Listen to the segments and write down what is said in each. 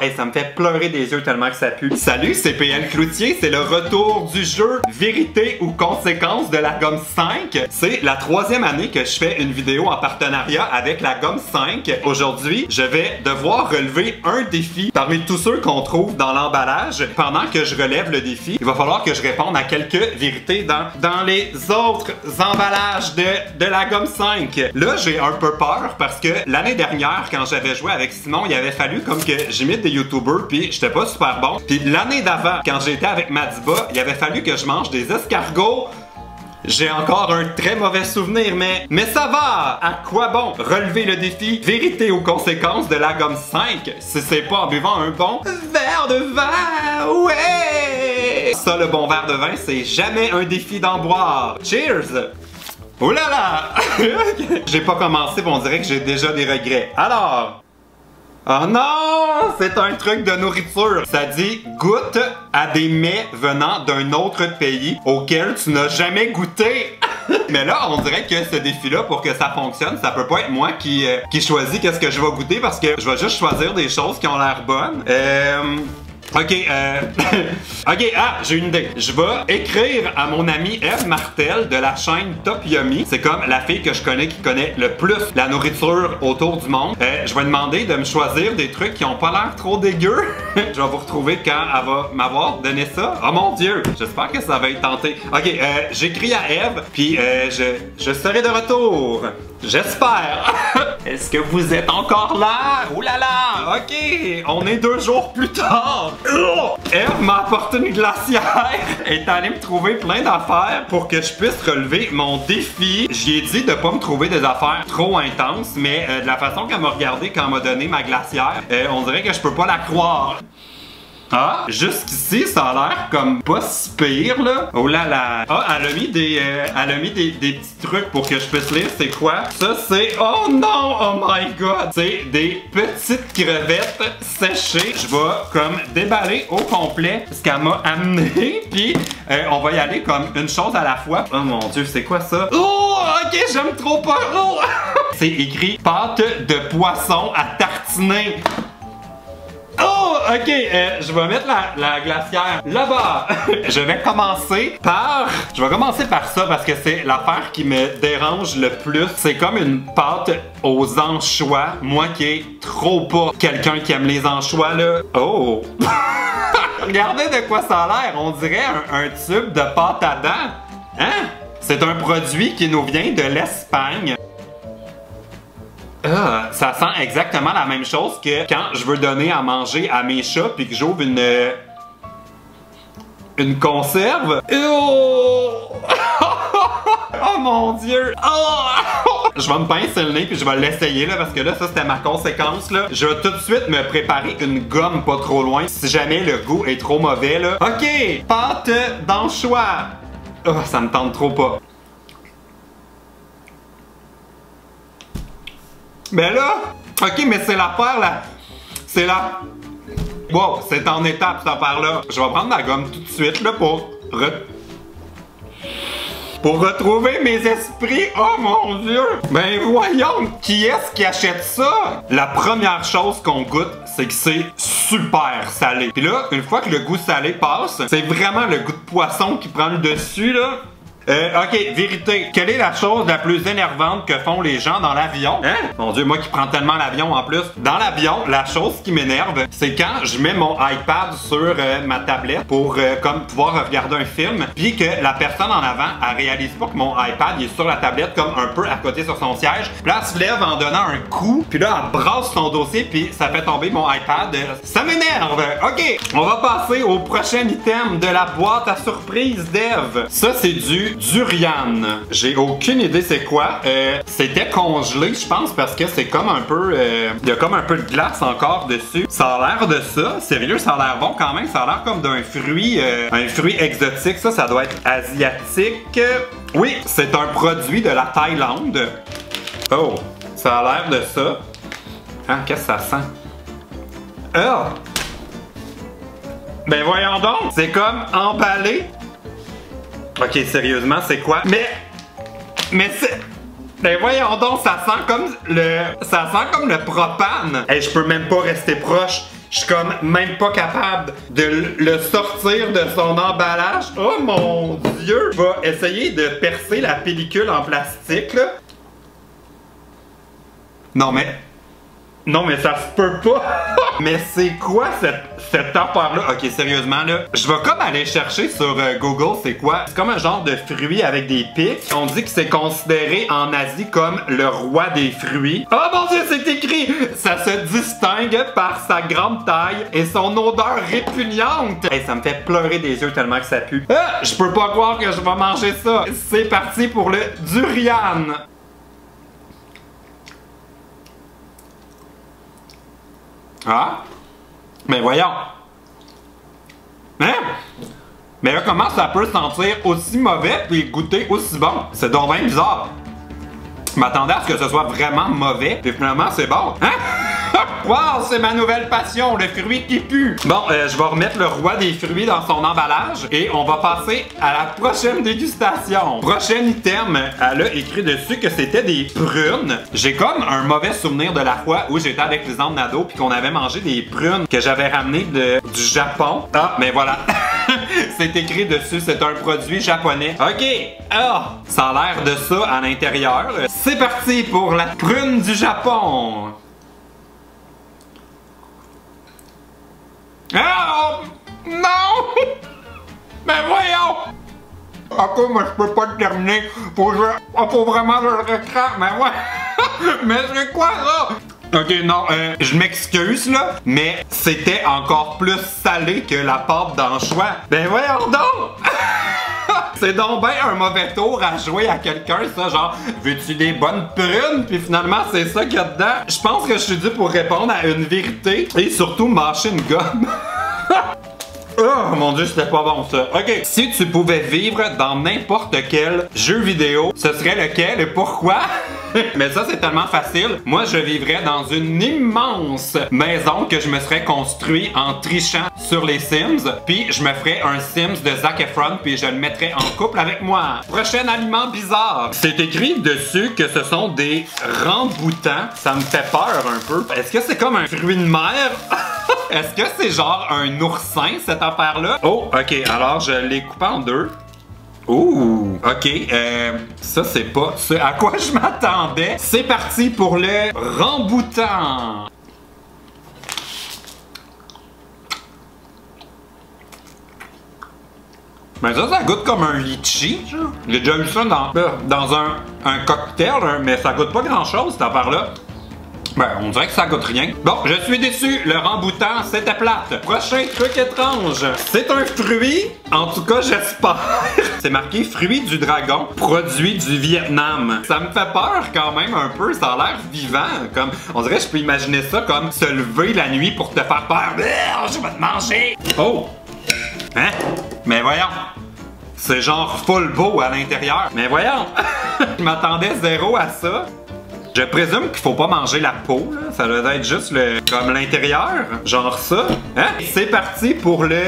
Hey, ça me fait pleurer des yeux tellement que ça pue. Salut, c'est PL Cloutier, c'est le retour du jeu Vérité ou Conséquence de la gomme 5. C'est la 3e année que je fais une vidéo en partenariat avec la gomme 5. Aujourd'hui, je vais devoir relever un défi parmi tous ceux qu'on trouve dans l'emballage. Pendant que je relève le défi, il va falloir que je réponde à quelques vérités dans les autres emballages de la gomme 5. Là, j'ai un peu peur parce que l'année dernière, quand j'avais joué avec Simon, il avait fallu comme que j'imite des youtubeurs puis j'étais pas super bon. Puis l'année d'avant, quand j'étais avec Madiba, il avait fallu que je mange des escargots. J'ai encore un très mauvais souvenir, mais ça va! À quoi bon relever le défi Vérité ou Conséquence de la gomme 5 si c'est pas en buvant un bon verre de vin? Ouais! Ça, le bon verre de vin, c'est jamais un défi d'en boire. Cheers! Oh là là! J'ai pas commencé, on dirait que j'ai déjà des regrets. Alors... Oh non! C'est un truc de nourriture. Ça dit goûte à des mets venant d'un autre pays auquel tu n'as jamais goûté. Mais là, on dirait que ce défi-là, pour que ça fonctionne, ça peut pas être moi qui choisis qu'est-ce que je vais goûter parce que je vais juste choisir des choses qui ont l'air bonnes. Ok, j'ai une idée. Je vais écrire à mon ami Eve Martel de la chaîne Top Yummy. C'est comme la fille que je connais qui connaît le plus la nourriture autour du monde. Je vais demander de me choisir des trucs qui ont pas l'air trop dégueux. Je vais vous retrouver quand elle va m'avoir donné ça. Oh mon Dieu, j'espère que ça va être tenté. Ok, j'écris à Eve, puis je serai de retour. J'espère. Est-ce que vous êtes encore là? Ouh là là! Ok, on est 2 jours plus tard. Eve m'a apporté une glacière. Elle est allée me trouver plein d'affaires pour que je puisse relever mon défi. J'y ai dit de pas me trouver des affaires trop intenses, mais de la façon qu'elle m'a regardé quand elle m'a donné ma glacière, on dirait que je peux pas la croire. Ah, jusqu'ici, ça a l'air comme pas si pire, là. Oh là là. Ah, elle a mis des petits trucs pour que je puisse lire. C'est quoi? Ça, c'est... Oh non! Oh my god! C'est des petites crevettes séchées. Je vais comme déballer au complet ce qu'elle m'a amené. Puis, on va y aller comme une chose à la fois. Oh mon Dieu, c'est quoi ça? Oh! Ok, j'aime trop pas. Oh! C'est écrit pâte de poisson à tartiner. Oh, ok, je vais mettre la glacière là-bas. Je vais commencer par ça parce que c'est l'affaire qui me dérange le plus. C'est comme une pâte aux anchois. Moi qui est trop pas quelqu'un qui aime les anchois, là. Oh! Regardez de quoi ça a l'air. On dirait un tube de pâte à dents. Hein? C'est un produit qui nous vient de l'Espagne. Ça sent exactement la même chose que quand je veux donner à manger à mes chats puis que j'ouvre une conserve. Oh! Oh mon Dieu! Oh! Je vais me pincer le nez puis je vais l'essayer là parce que là, ça c'était ma conséquence là. Je vais tout de suite me préparer une gomme pas trop loin si jamais le goût est trop mauvais là. Ok! Pâte d'anchois! Oh, ça me tente trop pas. Mais là, ok, mais c'est l'affaire là. C'est la... Wow, c'est en étapes cette affaire-là. Je vais prendre ma gomme tout de suite là pour retrouver mes esprits. Oh mon Dieu! Ben voyons, qui est-ce qui achète ça? La première chose qu'on goûte, c'est que c'est super salé. Puis là, une fois que le goût salé passe, c'est vraiment le goût de poisson qui prend le dessus là. Ok, vérité. Quelle est la chose la plus énervante que font les gens dans l'avion? Hein? Mon Dieu, moi qui prends tellement l'avion en plus. Dans l'avion, la chose qui m'énerve, c'est quand je mets mon iPad sur ma tablette pour comme pouvoir regarder un film, puis que la personne en avant, elle réalise pas que mon iPad est sur la tablette comme un peu à côté sur son siège. Puis là, elle se lève en donnant un coup, puis là, elle brasse son dossier, puis ça fait tomber mon iPad. Ça m'énerve! Ok, on va passer au prochain item de la boîte à surprise d'Eve. Ça, c'est du durian. J'ai aucune idée c'est quoi. C'était congelé, je pense, parce que c'est comme un peu... il y a comme un peu de glace encore dessus. Ça a l'air de ça. Sérieux, ça a l'air bon quand même. Ça a l'air comme d'un fruit, un fruit exotique. Ça doit être asiatique. Oui, c'est un produit de la Thaïlande. Oh, ça a l'air de ça. Ah, qu'est-ce que ça sent? Oh! Ben voyons donc! C'est comme emballé. Ok, sérieusement, c'est quoi? Mais c'est... Ben voyons donc, ça sent comme le propane. Hey, je peux même pas rester proche. Je suis comme même pas capable de le sortir de son emballage. Oh mon Dieu! Je vais essayer de percer la pellicule en plastique, là. Non, mais ça se peut pas! Mais c'est quoi cette affaire-là? Ok, sérieusement, là, je vais comme aller chercher sur Google, c'est quoi? C'est comme un genre de fruit avec des pics. On dit que c'est considéré en Asie comme le roi des fruits. Oh mon Dieu, c'est écrit! Ça se distingue par sa grande taille et son odeur répugnante. Hey, ça me fait pleurer des yeux tellement que ça pue. Ah, je peux pas croire que je vais manger ça. C'est parti pour le durian. Ah? Mais voyons! Hein? Mais là, comment ça peut sentir aussi mauvais puis goûter aussi bon? C'est donc bien bizarre. Je m'attendais à ce que ce soit vraiment mauvais, puis finalement, c'est bon. Hein? Wow, c'est ma nouvelle passion, le fruit qui pue. Bon, je vais remettre le roi des fruits dans son emballage et on va passer à la prochaine dégustation. Prochain item, elle a écrit dessus que c'était des prunes. J'ai comme un mauvais souvenir de la fois où j'étais avec les Nado puis qu'on avait mangé des prunes que j'avais ramenées du Japon. Ah, mais voilà. C'est écrit dessus, c'est un produit japonais. Ok, ah, ça a l'air de ça à l'intérieur. C'est parti pour la prune du Japon. Ah! Non! Mais voyons! Ok, moi je peux pas le terminer. Faut vraiment le recracher. Mais ouais! Mais c'est quoi ça? Ok, non, je m'excuse là, mais c'était encore plus salé que la pâte d'anchois. Ben voyons donc! C'est donc ben un mauvais tour à jouer à quelqu'un, ça, genre, veux-tu des bonnes prunes? Puis finalement, c'est ça qu'il y a dedans. Je pense que je suis dû pour répondre à une vérité et surtout mâcher une gomme. Oh mon Dieu, c'était pas bon ça. Ok, si tu pouvais vivre dans n'importe quel jeu vidéo, ce serait lequel et pourquoi? Mais ça, c'est tellement facile. Moi, je vivrais dans une immense maison que je me serais construit en trichant sur les Sims. Puis, je me ferais un Sims de Zac Efron, puis je le mettrais en couple avec moi. Prochain aliment bizarre. C'est écrit dessus que ce sont des ramboutans. Ça me fait peur un peu. Est-ce que c'est comme un fruit de mer? Est-ce que c'est genre un oursin, cette affaire-là? Oh, ok, alors je l'ai coupé en deux. Ouh, ok, ça c'est pas ce à quoi je m'attendais. C'est parti pour le ramboutan. Mais ça goûte comme un litchi. J'ai déjà vu ça dans un cocktail, mais ça goûte pas grand-chose cette affaire-là. Ben, on dirait que ça goûte rien. Bon, je suis déçu. Le ramboutan, c'était plate. Prochain truc étrange. C'est un fruit. En tout cas, j'espère. C'est marqué fruit du dragon, produit du Vietnam. Ça me fait peur quand même un peu. Ça a l'air vivant. Comme, on dirait que je peux imaginer ça comme se lever la nuit pour te faire peur. Je vais te manger. Oh! Hein? Mais voyons. C'est genre full beau à l'intérieur. Mais voyons. Je m'attendais zéro à ça. Je présume qu'il faut pas manger la peau, là. Ça doit être juste comme l'intérieur, genre ça. Hein? C'est parti pour le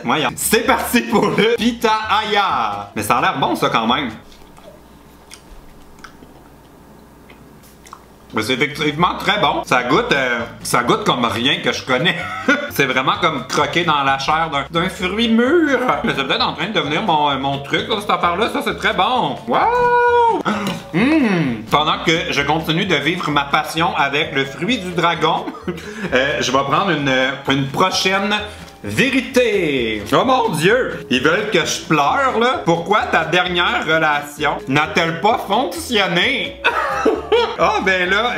voyons. C'est parti pour le pitahaya. Mais ça a l'air bon ça quand même. Mais c'est effectivement très bon. Ça goûte comme rien que je connais. C'est vraiment comme croquer dans la chair d'un fruit mûr. Mais c'est peut-être en train de devenir mon truc, là, cette affaire-là. Ça, c'est très bon. Wow! Pendant que je continue de vivre ma passion avec le fruit du dragon, je vais prendre une prochaine vérité. Oh mon Dieu! Ils veulent que je pleure, là? Pourquoi ta dernière relation n'a-t-elle pas fonctionné? Ah ben là,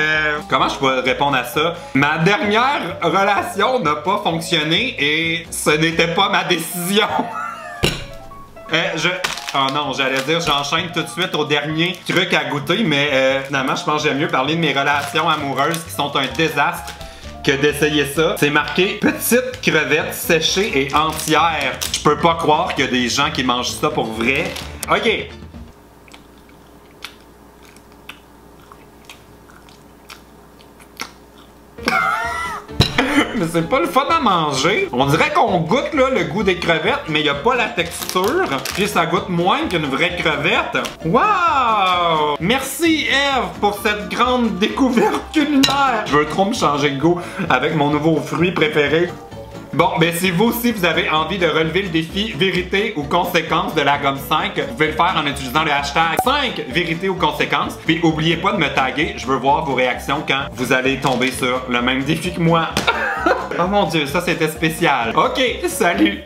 comment je peux répondre à ça? Ma dernière relation n'a pas fonctionné et ce n'était pas ma décision. Oh non, j'allais dire, j'enchaîne tout de suite au dernier truc à goûter, mais finalement, je pense que j'aime mieux parler de mes relations amoureuses qui sont un désastre que d'essayer ça. C'est marqué petite crevette séchée et entière. Je peux pas croire qu'il y a des gens qui mangent ça pour vrai. Ok. mais c'est pas le fun à manger. On dirait qu'on goûte là, le goût des crevettes, mais il y a pas la texture. Puis ça goûte moins qu'une vraie crevette. Wow! Merci Eve pour cette grande découverte culinaire. Je veux trop me changer de goût avec mon nouveau fruit préféré. Bon, ben si vous aussi vous avez envie de relever le défi vérité ou conséquence de la gomme 5, vous pouvez le faire en utilisant le hashtag 5 vérité ou conséquence. Puis oubliez pas de me taguer, je veux voir vos réactions quand vous allez tomber sur le même défi que moi. Oh mon Dieu, ça c'était spécial. Ok, salut!